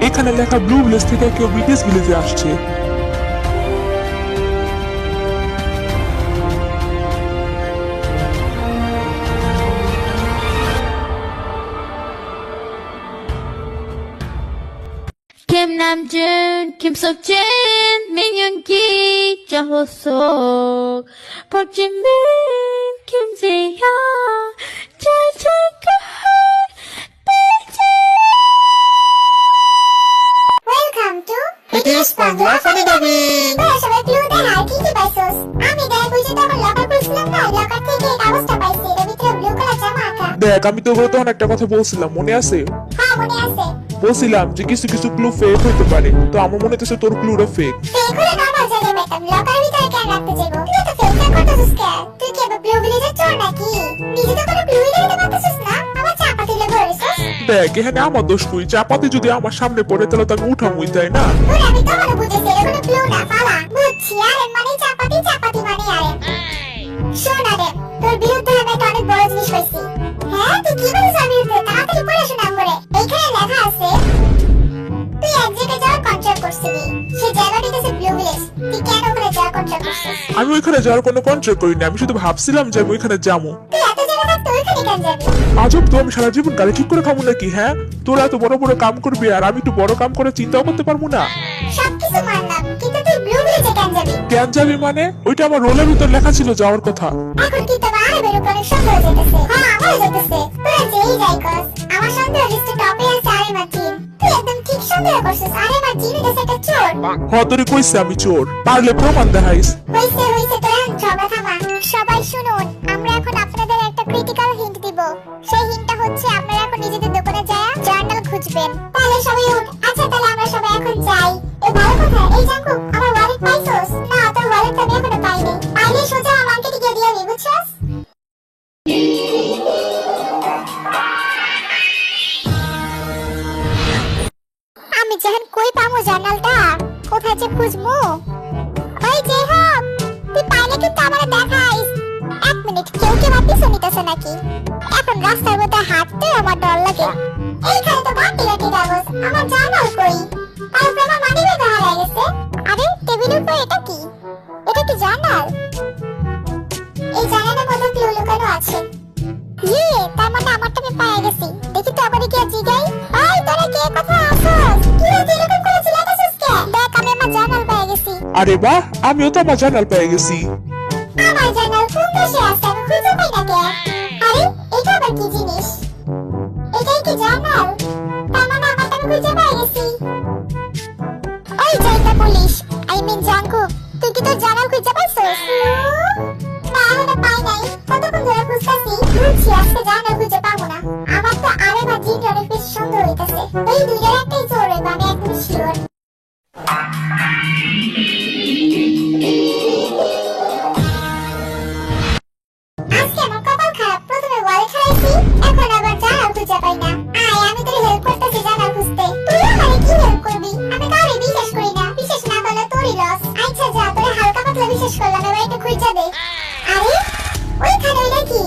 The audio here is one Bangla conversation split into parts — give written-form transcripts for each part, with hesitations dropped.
এখানে লেখা ব্লু ভিলেজ থেকে কেউ বিটিএস ভিলেজে আসছে। Kim Namjoon, Kim Seokjin, Min Yoongi, Jung Ho-suk, Park Jin-min, Kim Jae-hyun, Jang Jae-kyun, Welcome to BTS Bangla Funny Dubbing. তোরা সবাই ক্লু দেখা কি কি পাইছস? আমি দেখ বুঝে তো আমার লকার খুলছিলাম না, লকার থেকে এই কাগজটা পাইছি, এর ভিতরে ব্লু কালার জামা আঁকা। দেখ আমি তো তখন একটা কথা বলছিলাম, মনে আছে? হ্যাঁ মনে আছে। বলছিলাম যে কিছু কিছু ক্লু ফেক হতে পারে, তো আমার মনে হচ্ছে তোর ক্লুটা ফেক। ফেক হলে নরমাল জায়গায় পেতাম, লকারের ভিতরে কেন রাখতে যাবো? তুই তো ফেক ফেক করতেছিস কেন? তুই কি আবার ব্লু ভিলেজের চোর নাকি? নিজে তো কোনো ব্লুই দেখতে পাচ্ছিস না, আমার চাপা তুলে ধরেছিস। দেখ এখানে আমার দোষ কই, চাপাতি যদি আমার সামনে পড়ে তাহলে তাকে উঠামুই, তাই না? তোর আমি তো মনে বুঝেছি এটা কোনো ব্লু না, ফালা। বুঝছি আরে মানে চাপাতি, চাপাতি মানে আরে। শোন আরে, তোর বিরুদ্ধে আমি একটা অনেক বড় জিনিস পাইছি। হ্যাঁ তুই কি বলিস আমার বিরুদ্ধে? তাড়াতাড়ি পড়াশোনা করে। এইখানে লেখা আছে তুই এক জায়গায় যাওয়ার কন্ট্রাক্ট করছিলি, সেই জায়গাটি হচ্ছে ব্লু ভিলেজ। তুই কেন ওখানে যাওয়ার কন্ট্রাক্ট করছিস? আমি ওইখানে যাওয়ার কোনো কন্ট্রাক্ট করিনি, আমি শুধু ভাবছিলাম যে আমি ওইখানে যাবো। তুই এত জায়গা থাকতে ওইখানে কেন যাবি? আজব তো, আমি সারা জীবন গাড়ি ঠিক করে খাবো নাকি? হ্যাঁ তোরা এত বড় বড় কাম করবি আর আমি একটু বড় কাম করে চিন্তাও করতে পারবো না? সবকিছু মানলাম, কিন্তু তুই ব্লু ভিলেজে কেন যাবি? কেন যাবি মানে? ওইটা আমার রোলের ভিতর লেখা ছিল যাওয়ার কথা। এখন কি তোর আরবের উপর অনেক সন্দেহ যেতেছে? হ্যাঁ আমারও যেতেছে। তোরা যেই যাই করস, আমার সন্দেহ লিস্টে টপে আছে আরেমা টিম। তুই একদম ঠিক সন্দেহ করছিস, আরেমা টিম এটা একটা চোর। তোরে কইছে আমি চোর, পারলে প্রমাণ দেখাইস। হইছে হইছে, তোরা ঝগড়া থামা। সবাই শুনুন, আমরা এখন আপনাদের একটা ক্রিটিক্যাল হিন্ট দিব। সেই হিন্টটা হচ্ছে আপনারা এখন নিজেদের দোকানে যায় জার্নাল খুঁজবেন। তাহলে সবাই উঠ। আচ্ছা তাহলে আমরা সবাই এখন যাই। এই ভালো কথা, এই জাঙ্কুক আমার ওয়ালেট পাইছস? না তোর ওয়ালেট আমি এখনো পাইনি। পাইলে সোজা আমাকে টিকে দিয়ে দিবি, বুঝছস? আমি যখন কই পামু জার্নালটা, কোথায় যে খুঁজমু? ওই যে হোক, তুই পাইলে কিন্তু আমারে দেখাইস। এক মিনিট, কেউ কি আমার পিছু নিতেছে নাকি? এখন রাস্তার মধ্যে হাঁটতে আমার ডর লাগে। এইখানে তো বাটি বাটি কাগজ, আমার জার্নাল কই? আর আমার মানিব্যাগ হারিয়ে গেছে। আরে টেবিলের উপর এটা কি? এটা কি জার্নাল? এই জার্নালের মধ্যে ক্লু লুকানো আছে। ইয়ে, তার মানে আমারটা আমি পেয়ে গেছি। দেখি তো আবার কি জিগাই। ভাই তোরা কে কথা আসছ? কি হইছে এরকম করে চিল্লাতেছিস কে? দেখ আমি আমার জার্নাল পেয়ে গেছি। আরে বাহ, আমিও তো আমার জার্নাল পেয়ে গেছি। আমার জার্নাল কোন দেশে আছে আমি খুঁজে পাই না কে? আরে এটা আবার কি জিনিস? এটাই কি জার্নাল? তার মানে আমারটা আমি খুঁজে পেয়ে গেছি। ওই যাইতা পুলিশ, আই মিন জাঙ্কুক, তুই কি তোর জার্নাল খুঁজে পাইছস? না এখনো পাই নাই, কতক্ষণ ধরে খুঁজতেছি। বুঝছি আজকে জার্নাল খুঁজে পাবো না। আমার তো আরেকবার জিনটা অনেক বেশি সন্দেহ হইতেছে। এই দুইটার একটাই চোর হইবে, আমি একদম শিওর। আজকে আমার কপাল খারাপ, প্রথমে ওয়ালেট হারাইছি, এখন আবার জার্নাল খুঁজে পাই না। আয় আমি তোর হেল্প করতেছি জার্নাল খুঁজতে। তুই আমারে কি হেল্প করবি? আমি কাউরে বিশ্বাস করি না, বিশ্বাস না করলে তোরই লস। আচ্ছা যা, তোরে হালকা পাতলা বিশ্বাস করলাম, এবার একটু খুঁজে দে। আরে ওইখানে ওইটা কি?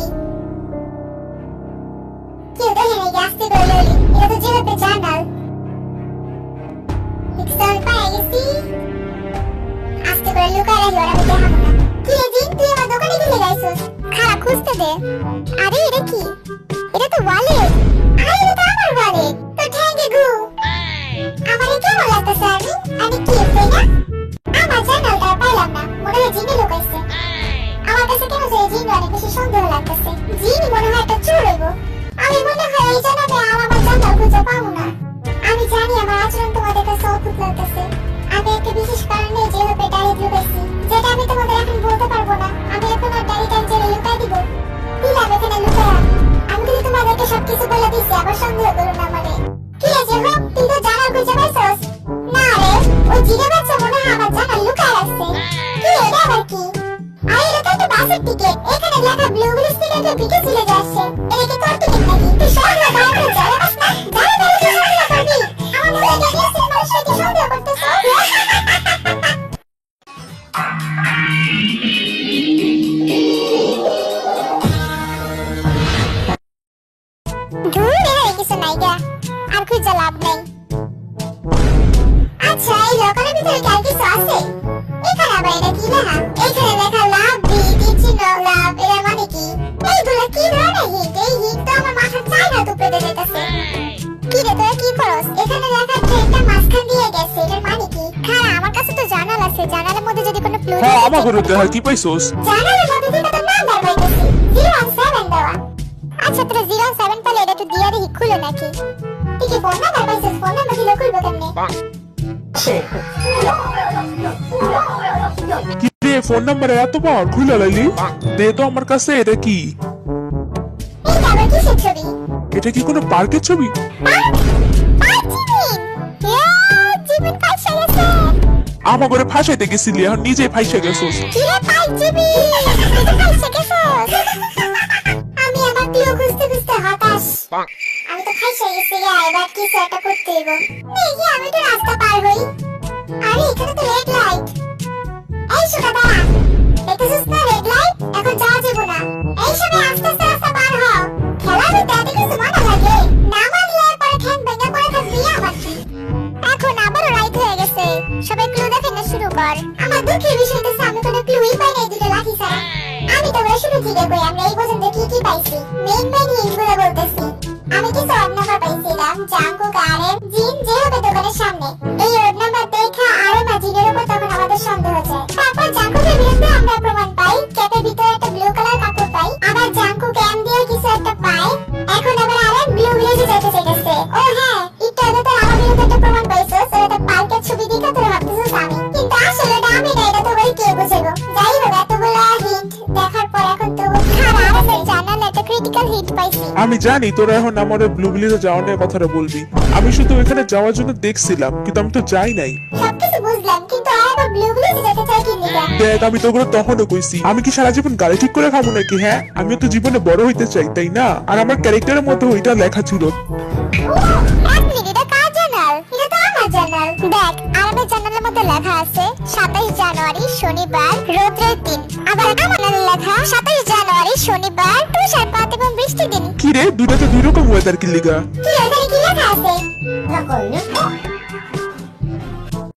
কেউ দেখে নাকি? আস্তে করে লইলি, এটা তো যেভাবে জার্নাল। পিক্সেল পেয়ে গেছি, আস্তে করে লুকায় রাখি, ওরা আমি দেখাবো না। কি রে জিন, তুই আমার দোকানে গেলে গাইছস? খারাপ খুঁজতে দে। আরে এটা কি? এটা তো ওয়ালেট। আরে এটা তো আমার ওয়ালেট। তো ঠ্যাঙ্গে গু। আমার এই কেমন লাগতেছে? আমি কি তাই না? আমার জার্নালটা পাইলাম না, মনে হয় জিনে লুকাইছে। আমার কাছে কেন যে জিন অনেক বেশি সন্দেহ লাগতেছে। জিনই মনে হয় একটা চোর হইব। আমি মনে হয় এই জানাতে আর আমার জার্নাল খুঁজে পাবো না। আমি জানি আমার আচরণ তোমাদের কাছে অদ্ভুত লাগতেছে। আমি একটা বিশেষ কারণে যেভাবে ডায়েরি লুকাইছি, যেটা আমি তোমাদের এখন বলতে পারবো না। আমি এখন আর ডায়েরিটা জেলে লুকাই দিব। দিলাম এখানে লুকায়া। আমি কিন্তু তোমাদেরকে সবকিছু বলে দিছি, আবার সন্দেহ করো না আমারে। কি আছে হোক, তুই তো জার্নাল খুঁজে পাইছস? না রে, ওই জিনে বাচ্চা মনে হয় আমার জার্নাল লুকায় রাখছে। কি এটা আবার কি? আরে এটা তো একটা বাসের টিকিট। এখানে লেখা ব্লু ভিলেজ থেকে একটা বিকে চলে যাচ্ছে। এটা কি তোর টিকিট নাকি? তুই সন্দেহ করে যাবে বাস না? যাবে না, তুই সন্দেহ করবি? আমার মনে হয় গেছে আমার সাথে সন্দেহ করতেছ। ধুর, এর কিছু নাই গা, আর খুঁজে লাভ নাই। হ্যাঁ আমার ঘরে দেখা কি পাইছোস? জানালার মধ্যে থেকে তো নাম্বার পাইতেছি 07 দেওয়া। আচ্ছা তোরা 07 পেলে এটা তো দিয়া দেখি খুলো নাকি। তুই কি ফোন নাম্বার পাইছিস? ফোন নাম্বার দিলে খুলবো কেমনে? কি রে ফোন নাম্বারে এত পাওয়ার খুলে লাইলি? দে তো আমার কাছে, এটা কি? এইটা আবার কিসের ছবি? এটা কি কোনো পার্কের ছবি? জীবন ফাইসা গেছে। আমার ঘরে ফাঁসাইতে গেছিলি, এখন নিজে ফাইসা গেছোস। কি রে পাইছিবি? ফাইসা গেছস? আমি আমার প্রিয় খুঁজতে খুঁজতে হতাশ। আমি তো ফাইসা গেছি রে, এবার কিছু একটা করতে হইব। দেখি আমি তো রাস্তা পার হই। আরে এখানে তো রেড লাইট। এই শোনা দাঁড়া, দেখতেছিস না রেড লাইট? এখন যাওয়া যাবে না। এই সময় আস্তে আস্তে রাস্তা পার হও। খেলার ভিতরে কিছু মজা লাগে না, মানলে পরে ঠ্যাং ভেঙে পড়ে থাকবি আবার কি। এখন আবারও রাইট হয়ে গেছে, সবাই ক্লু দেখানো শুরু কর। আমার দুঃখের বিষয় হচ্ছে আমি কোনো ক্লুই পাই নাই দুটো লাঠি ছাড়া। আমি তো শুরু থেকে কই আমরা এই পর্যন্ত কি কি পাইছি, মেইন হিন্টগুলো বলতেছি। আমি কিছু ওয়ার্ড নাম্বার পাইছিলাম, জাঙ্কু গারেম জিন যে হবে দোকানের সামনে। এই ওয়ার্ড নাম্বার দেখা আরেম আর জিনের উপর তখন আমাদের সন্দেহ হচ্ছে। তারপর জাঙ্কুকের বিরুদ্ধে আমরা প্রমাণ পাই, ক্যাপের ভিতরে একটা ব্লু কালার কাপড় পাই। আবার জাঙ্কু ক্যাম দিয়ে কিছু একটা পায়। এখন আবার আরেম ব্লু ভিলেজে যেতে চাইতেছে। ও হ্যাঁ, একটু আগে তোর আমার বিরুদ্ধে একটা প্রমাণ পাইছস, ওটা পার্কের ছবি দেখে তোর ভাবতেছিস আমি, কিন্তু আসলে এটা আমি না, এটা তো বলে কে বুঝাবো। যাই হোক এতগুলো হিন্ট দেখার পর এখন তো খারাপ জানালে একটা ক্রিটিক্যাল হিন্ট পাইছি। আমি জানি তোরা এখন আমার ব্লু ভিলেজে যাওয়ার নিয়ে কথাটা বলবি। আমি শুধু এখানে যাওয়ার জন্য দেখছিলাম, কিন্তু আমি তো যাই নাই। সবকিছু বুঝলাম, কিন্তু আবার ব্লু ভিলেজে যেতে চাই কি নিগা? দেখ আমি তোগুলো তখনও কইছি, আমি কি সারা জীবন গাড়ি ঠিক করে খাবো নাকি? হ্যাঁ আমিও তো জীবনে বড় হইতে চাই, তাই না? আর আমার ক্যারেক্টারের মধ্যে ওইটা লেখা ছিল। এক মিনিট, এটা কার জার্নাল? এটা তো আমার জার্নাল। দেখ আমার জার্নালের মধ্যে লেখা আছে 27 জানুয়ারি শনিবার রৌদ্রের দিন। আবার আমার জার্নালে লেখা 27 জানুয়ারি শনিবার তুষারপাত এবং বৃষ্টির দিন। কি রে দুইটাতে দুই রকম ওয়েদার কি লিগা? কি ওখানে কি লেখা আছে? Look,